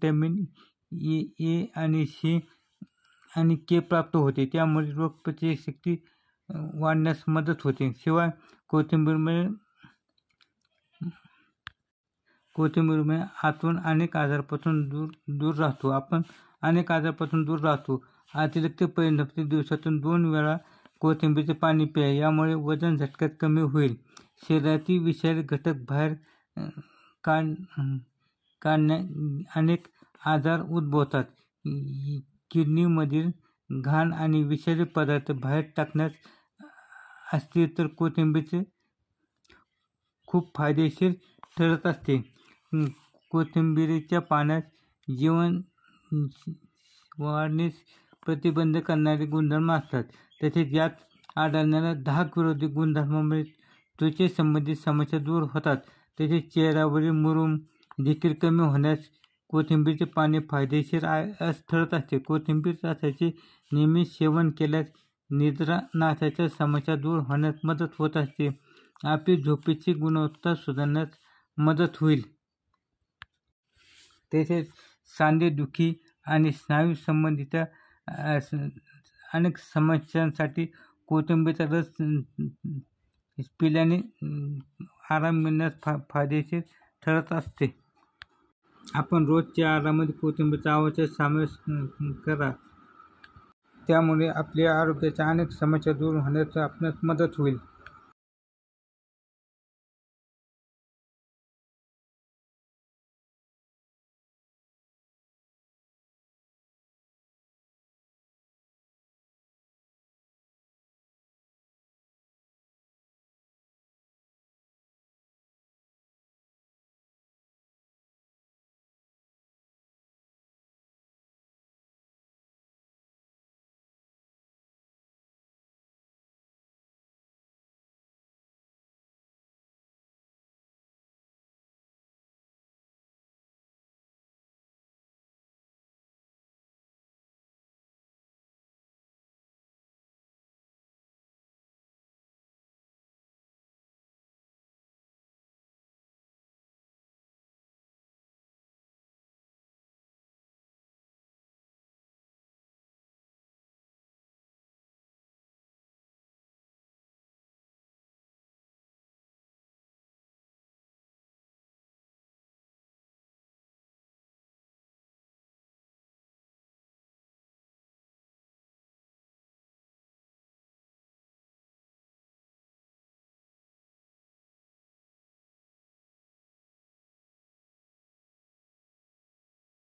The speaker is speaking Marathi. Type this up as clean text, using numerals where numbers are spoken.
व्हिटॅमिन ए आणि सी आणि के प्राप्त होते, त्यामुळे रोगप्रतिकारशक्ती वाढण्यास मदत होते. शिवाय कोथिंबीरमुळे आतून अनेक आजारापासून दूर राहतो. आपण अनेक आजारापासून दूर राहतो. अतिरिक्त परिणाम दिवसातून 2 वेळा कोथिंबीरचे पाणी प्या, यामुळे वजन झटक्यात कमी होईल. शरीरातील विषारी घटक बाहेर काढण्यास अनेक आजार उद्भवतात. किडनीमधील घाण आणि विषारी पदार्थ बाहेर टाकण्यास असतील तर कोथिंबीर खूप फायदेशीर ठरत असते. कोथिंबीरीच्या पाण्यात जीवाणूंस प्रतिबंध करणारे गुणधर्म असतात. तसेच यात आढळणाऱ्या डाग विरोधी गुणधर्मामुळे त्वचेसंबंधित समस्या दूर होतात. तसेच चेहऱ्यावरील मुरूम देखील कमी होण्यास कोथिंबीरचे पाणी फायदेशीर ठरत असते. कोथिंबीर रसाचे नियमित सेवन केल्यास निद्रानाशाच्या समस्या दूर होण्यास मदत होत असते. आपली झोपेची गुणवत्ता सुधारण्यास मदत होईल. तसेच सांधेदुखी आणि स्नायू संबंधित अनेक समस्यांसाठी कोथिंबीरचा रस पिल्याने आराम मिळण्यास फायदेशीर ठरत असते. आपण रोजच्या आहारामध्ये कोथिंबीरचा आवश्यक समावेश करा, त्यामुळे आपल्या आरोग्याच्या अनेक समस्या दूर होण्यास आपणास मदत होईल.